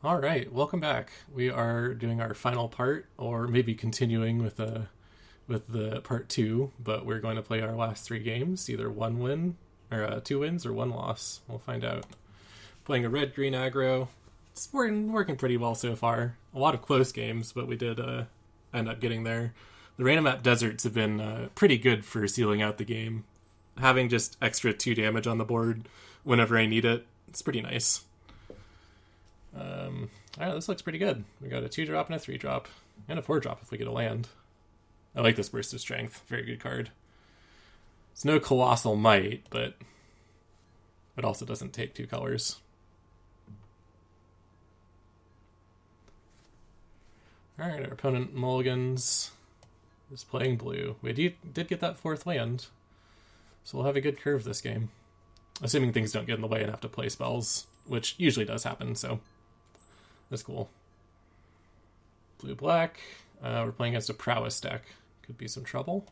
All right, welcome back. We are doing our final part, or maybe continuing with the part two. But we're going to play our last three games, either one win or two wins or one loss. We'll find out. Playing a red green aggro. It's working pretty well so far. A lot of close games, but we did end up getting there. The random map deserts have been pretty good for sealing out the game. Having just extra 2 damage on the board whenever I need it, it's pretty nice. Alright, this looks pretty good. We got a 2-drop and a 3-drop. And a 4-drop if we get a land. I like this Burst of Strength. Very good card. It's no Colossal Might, but it also doesn't take 2 colors. Alright, our opponent mulligans is playing blue. We did get that 4th land, so we'll have a good curve this game. Assuming things don't get in the way and have to play spells, which usually does happen, so that's cool. Blue-black. We're playing against a prowess deck. Could be some trouble.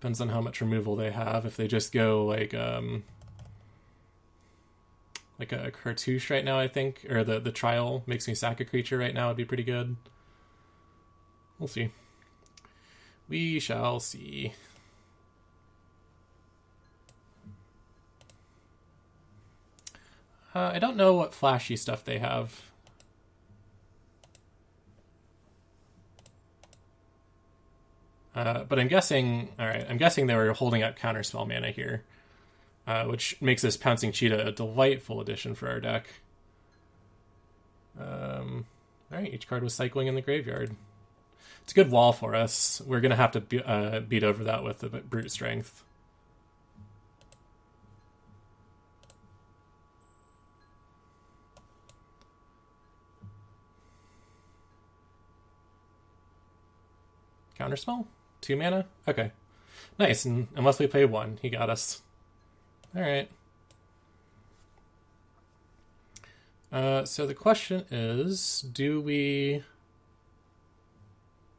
Depends on how much removal they have. If they just go like a cartouche right now, I think, or the trial makes me sack a creature right now, would be pretty good. We'll see. We shall see. I don't know what flashy stuff they have. But I'm guessing... Alright, I'm guessing they were holding out counterspell mana here. Which makes this Pouncing Cheetah a delightful addition for our deck. Alright, each card was cycling in the graveyard. It's a good wall for us. We're going to have to beat over that with the Brute Strength. Counterspell? 2 mana? Okay. Nice, and unless we pay 1, he got us. Alright. So the question is, do we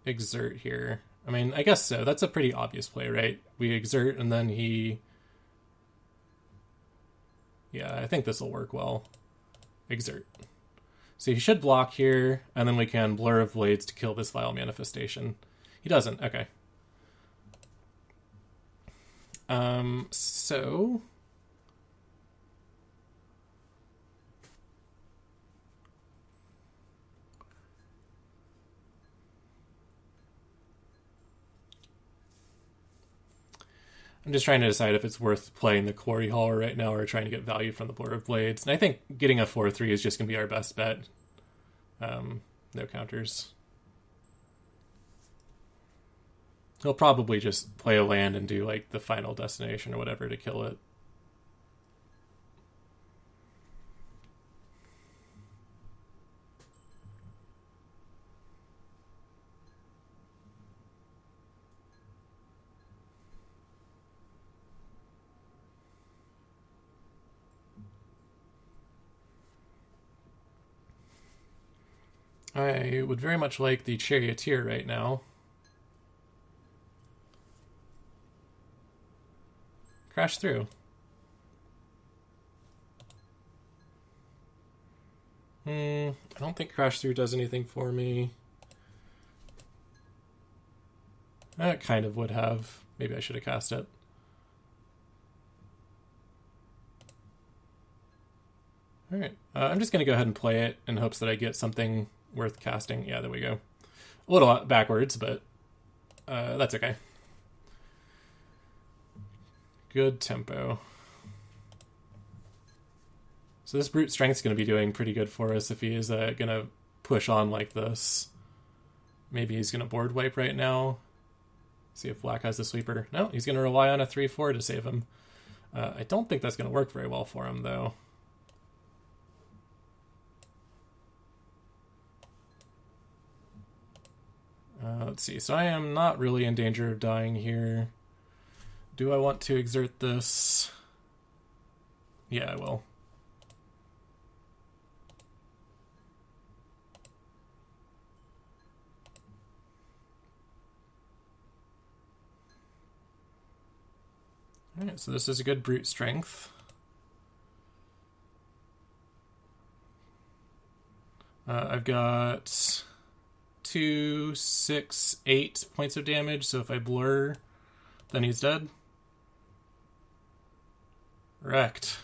exert here? I mean, I guess so. That's a pretty obvious play, right? We exert, and then he... Yeah, I think this will work well. Exert. So he should block here, and then we can Blur of Blades to kill this Vile Manifestation. He doesn't. Okay. So... I'm just trying to decide if it's worth playing the Quarry Hauler right now or trying to get value from the Blur of Blades. And I think getting a 4-3 is just going to be our best bet. No counters. He'll probably just play a land and do like the Final Destination or whatever to kill it. I would very much like the Charioteer right now. Crash through. I don't think Crash through does anything for me. It kind of would have. Maybe I should have cast it. Alright. I'm just going to go ahead and play it in hopes that I get something worth casting. Yeah, there we go. A little backwards, but that's okay. Good tempo. So this Brute Strength's going to be doing pretty good for us if he is going to push on like this. Maybe he's going to board wipe right now. See if Black has the sweeper. No, he's going to rely on a 3-4 to save him. I don't think that's going to work very well for him, though. Let's see. So I am not really in danger of dying here. Do I want to exert this? Yeah, I will. Alright, so this is a good Brute Strength. I've got 2, 6, 8 points of damage, so if I blur, then he's dead. Wrecked.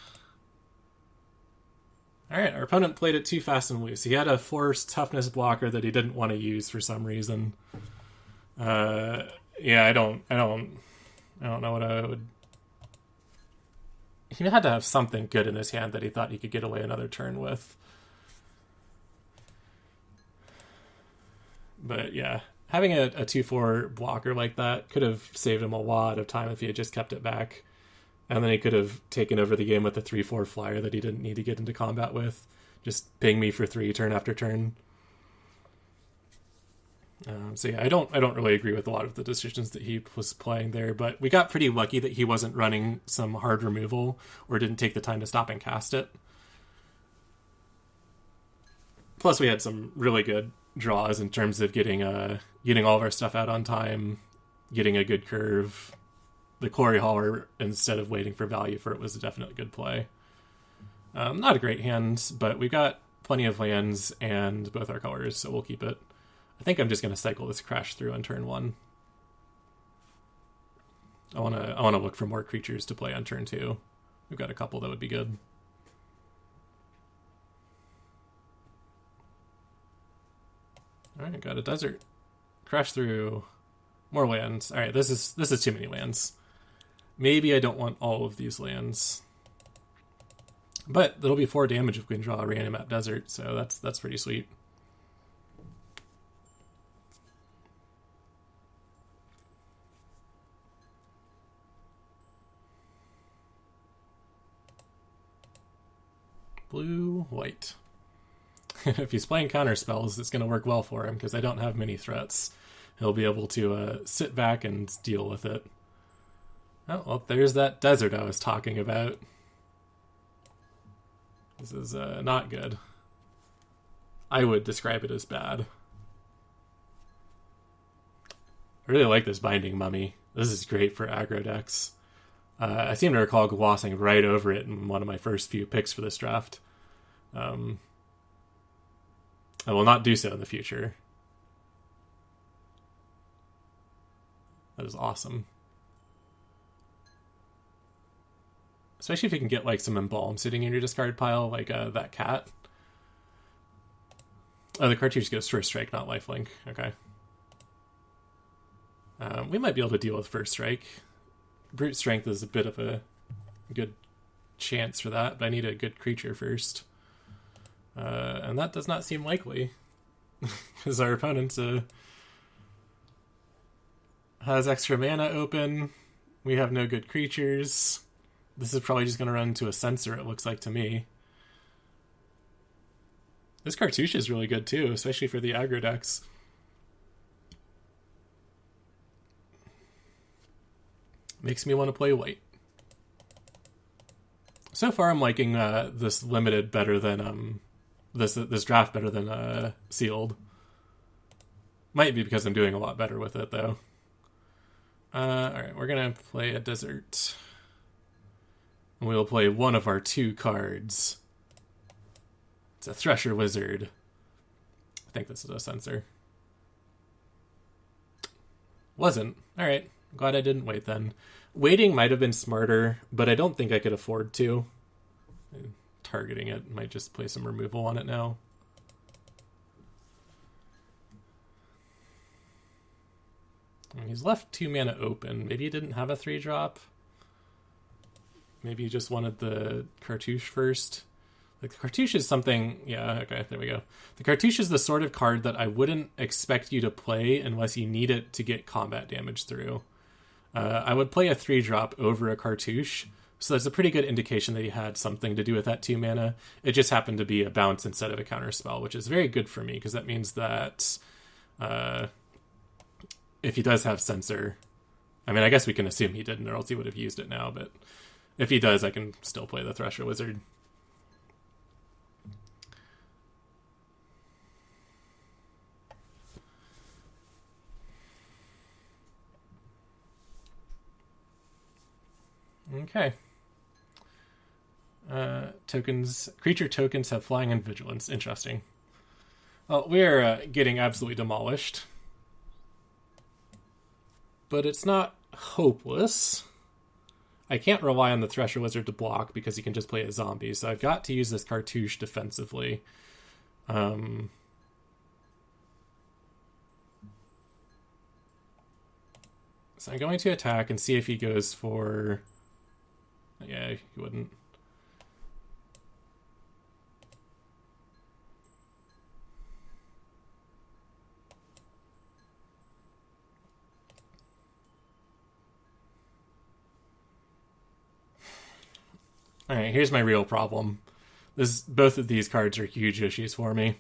Alright, our opponent played it too fast and loose. He had a force toughness blocker that he didn't want to use for some reason. Yeah, I don't know what I would... He had to have something good in his hand that he thought he could get away another turn with. But yeah, having a 2-4 blocker like that could have saved him a lot of time if he had just kept it back. And then he could have taken over the game with a 3-4 flyer that he didn't need to get into combat with. Just ping me for 3 turn after turn. So yeah, I don't really agree with a lot of the decisions that he was playing there, but we got pretty lucky that he wasn't running some hard removal or didn't take the time to stop and cast it. Plus, we had some really good draws in terms of getting all of our stuff out on time, getting a good curve. The Quarry Hauler, instead of waiting for value for it, was a definitely good play. Not a great hand, but we got plenty of lands and both our colors, so we'll keep it. I think I'm just going to cycle this Crash through on turn 1. I want to look for more creatures to play on turn 2. We've got a couple that would be good. Alright, got a desert. Crash through. More lands. Alright, this is too many lands. Maybe I don't want all of these lands. But that'll be 4 damage if we can draw a random map desert, so that's pretty sweet. Blue, white. If he's playing counter spells, it's going to work well for him because I don't have many threats. He'll be able to sit back and deal with it. Oh, well, there's that desert I was talking about. This is not good. I would describe it as bad. I really like this Binding Mummy. This is great for aggro decks. I seem to recall glossing right over it in one of my first few picks for this draft. I will not do so in the future. That is awesome. Especially if you can get like some Embalm sitting in your discard pile, like that cat. Oh, the cartouche goes first strike, not lifelink. Okay. We might be able to deal with first strike. Brute strength is a bit of a good chance for that, but I need a good creature first. And that does not seem likely. Because our opponent has extra mana open. We have no good creatures. This is probably just going to run into a Censor, it looks like to me. This cartouche is really good too, especially for the aggro decks. Makes me want to play white. So far I'm liking this limited better than this draft better than sealed. Might be because I'm doing a lot better with it though. Alright, we're gonna play a desert. And we'll play one of our 2 cards. It's a Thresher Wizard. I think this is a Censor. Wasn't. Alright. Glad I didn't wait then. Waiting might have been smarter, but I don't think I could afford to. Targeting it might just play some removal on it now. He's left 2 mana open. Maybe he didn't have a 3-drop. Maybe he just wanted the cartouche first. Like, the cartouche is something... Yeah, okay, there we go. The cartouche is the sort of card that I wouldn't expect you to play unless you need it to get combat damage through. I would play a 3-drop over a cartouche, so that's a pretty good indication that he had something to do with that 2 mana. It just happened to be a bounce instead of a counter spell, which is very good for me, because that means that if he does have Censor... I mean, I guess we can assume he didn't, or else he would have used it now, but if he does, I can still play the Thresher Wizard. Okay. Creature tokens have flying and vigilance. Interesting. Well, we're getting absolutely demolished. But it's not hopeless. I can't rely on the Thresher Wizard to block because he can just play a zombie, so I've got to use this Cartouche defensively. So I'm going to attack and see if he goes for... Yeah, he wouldn't. Alright, here's my real problem. Both of these cards are huge issues for me.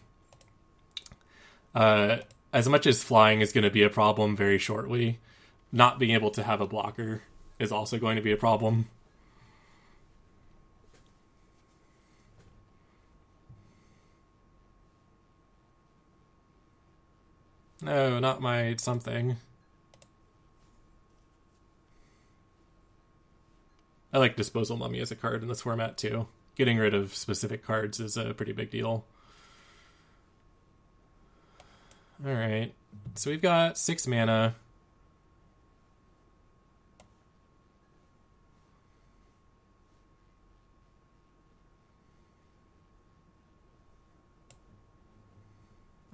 As much as flying is going to be a problem very shortly, not being able to have a blocker is also going to be a problem. No, not my something. I like Disposal Mummy as a card in this format too. Getting rid of specific cards is a pretty big deal. Alright, so we've got 6 mana.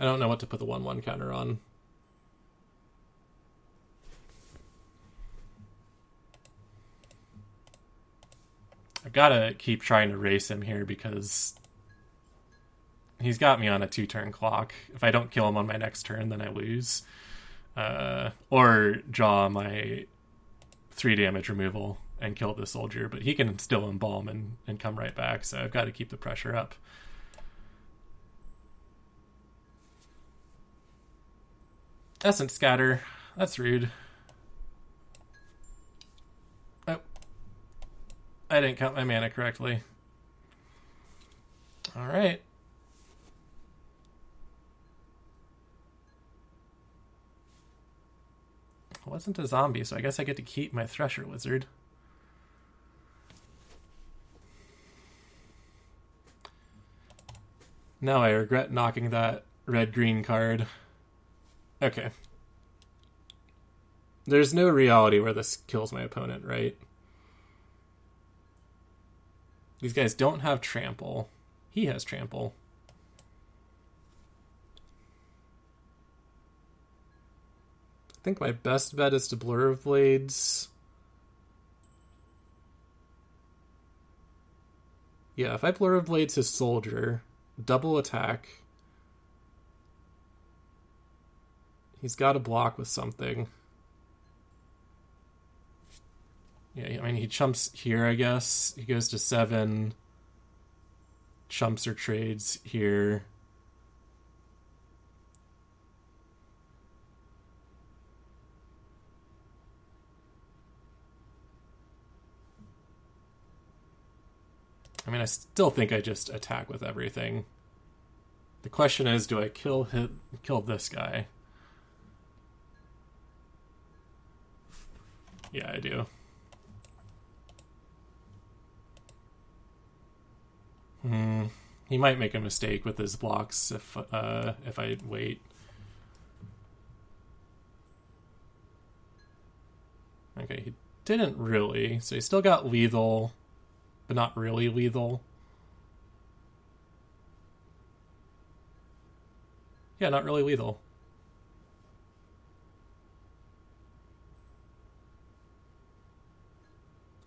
I don't know what to put the 1/1 counter on. I've got to keep trying to race him here because he's got me on a 2-turn clock. If I don't kill him on my next turn, then I lose. Or draw my 3 damage removal and kill the soldier, but he can still embalm and come right back, so I've got to keep the pressure up. Essence Scatter. That's rude. Oh. I didn't count my mana correctly. Alright. It wasn't a zombie, so I guess I get to keep my Thresher Wizard. Now I regret knocking that red-green card. Okay. There's no reality where this kills my opponent, right? These guys don't have Trample. He has Trample. I think my best bet is to Blur of Blades. Yeah, if I Blur of Blades his soldier, double attack... He's got to block with something. Yeah, I mean, he chumps here, I guess. He goes to 7. Chumps or trades here. I mean, I still think I just attack with everything. The question is, do I kill this guy? Yeah, I do. He might make a mistake with his blocks if I wait. Okay, he didn't really. So he still got lethal, but not really lethal. Yeah, not really lethal.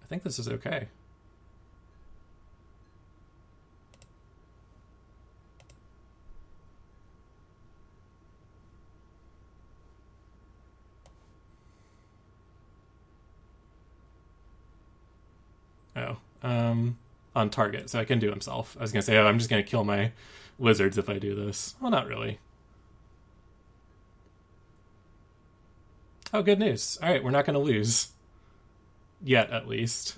I think this is okay. Oh, on target, so I can do himself. I was gonna say, oh, I'm just gonna kill my wizards if I do this. Well, not really. Oh, good news. All right, we're not gonna lose. Yet, at least.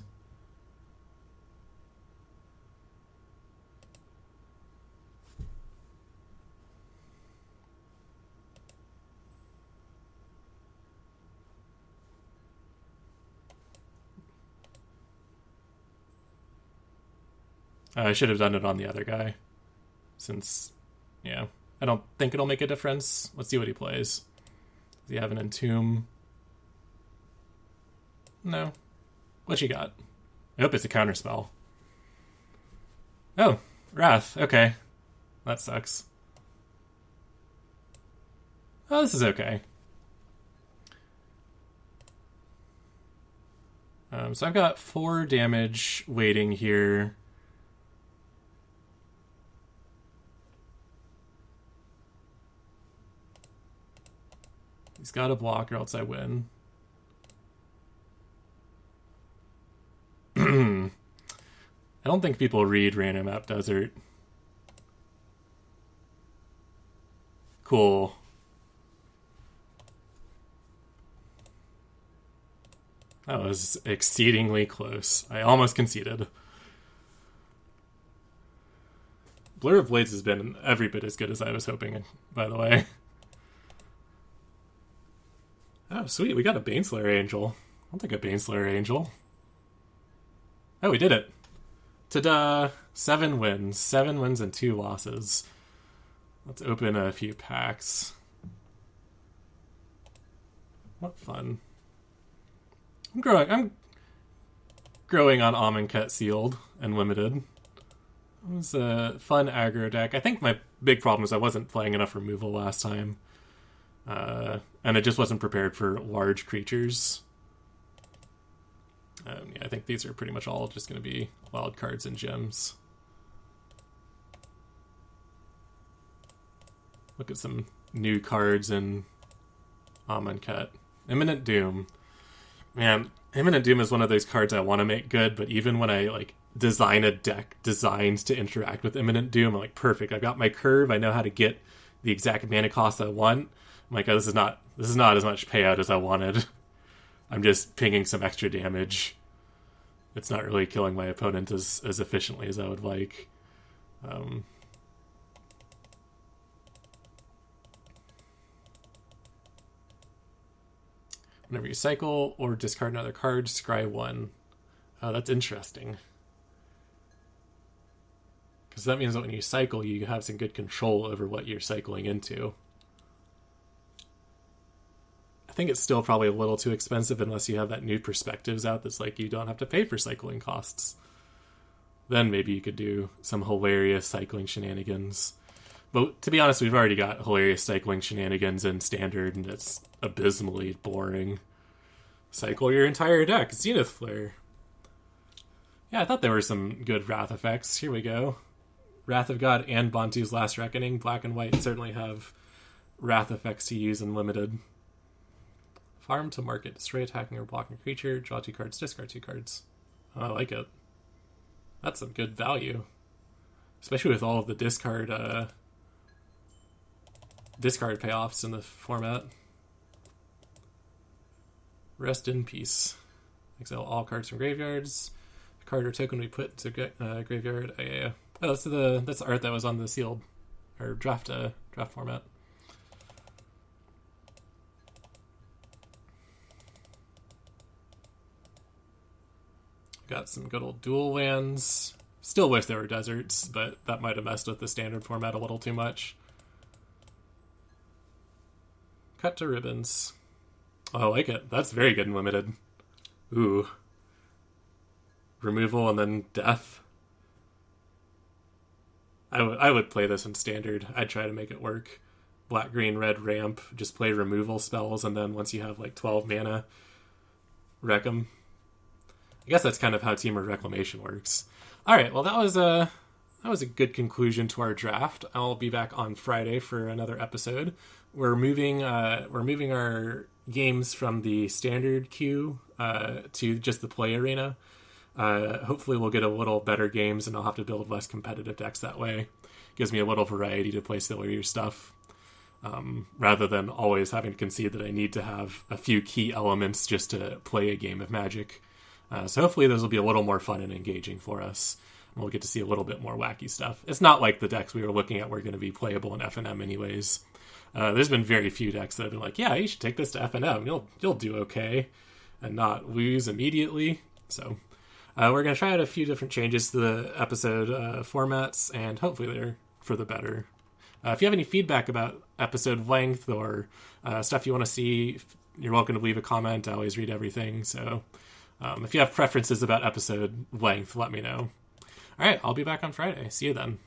I should have done it on the other guy. Since, yeah. I don't think it'll make a difference. Let's see what he plays. Does he have an Entomb? No. What you got? I hope it's a counterspell. Oh, Wrath. Okay. That sucks. Oh, this is okay. So I've got 4 damage waiting here. He's got to block or else I win. I don't think people read Random Map Desert. Cool. That was exceedingly close. I almost conceded. Blur of Blades has been every bit as good as I was hoping, by the way. Oh, sweet. We got a Baneslayer Angel. I'll take a Baneslayer Angel. Oh, we did it. Ta-da! 7 wins. 7 wins and 2 losses. Let's open a few packs. What fun. I'm growing on Amonkhet Sealed and Limited. It was a fun aggro deck. I think my big problem is I wasn't playing enough removal last time. And it just wasn't prepared for large creatures. Yeah, I think these are pretty much all just going to be wild cards and gems. Look at some new cards in Amonkhet. Imminent Doom. Man, Imminent Doom is one of those cards I want to make good, but even when I design a deck designed to interact with Imminent Doom, I'm like, perfect. I've got my curve. I know how to get the exact mana cost I want. I'm like, oh, this is not as much payout as I wanted. I'm just pinging some extra damage. It's not really killing my opponent as efficiently as I would like. Whenever you cycle or discard another card, scry 1. Oh, that's interesting. Because that means that when you cycle, you have some good control over what you're cycling into. I think it's still probably a little too expensive unless you have that new Perspectives out that's like you don't have to pay for cycling costs. Then maybe you could do some hilarious cycling shenanigans. But to be honest, we've already got hilarious cycling shenanigans in Standard, and it's abysmally boring. Cycle your entire deck. Zenith Flare. Yeah, I thought there were some good Wrath effects. Here we go. Wrath of God and Bantu's Last Reckoning. Black and white certainly have Wrath effects to use in Limited. Farm to market. Destroy attacking or blocking creature. Draw 2 cards. Discard 2 cards. Oh, I like it. That's some good value. Especially with all of the discard payoffs in the format. Rest in peace. Exile all cards from graveyards. Card or token we put to graveyard. Oh, that's the art that was on the sealed or draft format. Got some good old dual lands. Still wish there were deserts, but that might have messed with the standard format a little too much. Cut to ribbons. Oh, I like it. That's very good in Limited. Ooh. Removal and then death. I would play this in Standard. I'd try to make it work. Black, green, red, ramp. Just play removal spells, and then once you have 12 mana, wreck them. I guess that's kind of how Temur Reclamation works. All right, well, that was a good conclusion to our draft. I'll be back on Friday for another episode. We're moving our games from the standard queue to just the play arena. Hopefully we'll get a little better games, and I'll have to build less competitive decks that way. Gives me a little variety to play sillier stuff, rather than always having to concede that I need to have a few key elements just to play a game of Magic. So hopefully those will be a little more fun and engaging for us. And we'll get to see a little bit more wacky stuff. It's not like the decks we were looking at were going to be playable in FNM anyways. There's been very few decks that have been like, yeah, you should take this to FNM. You'll do okay and not lose immediately. So we're going to try out a few different changes to the episode formats, and hopefully they're for the better. If you have any feedback about episode length or stuff you want to see, you're welcome to leave a comment. I always read everything. So if you have preferences about episode length, let me know. All right, I'll be back on Friday. See you then.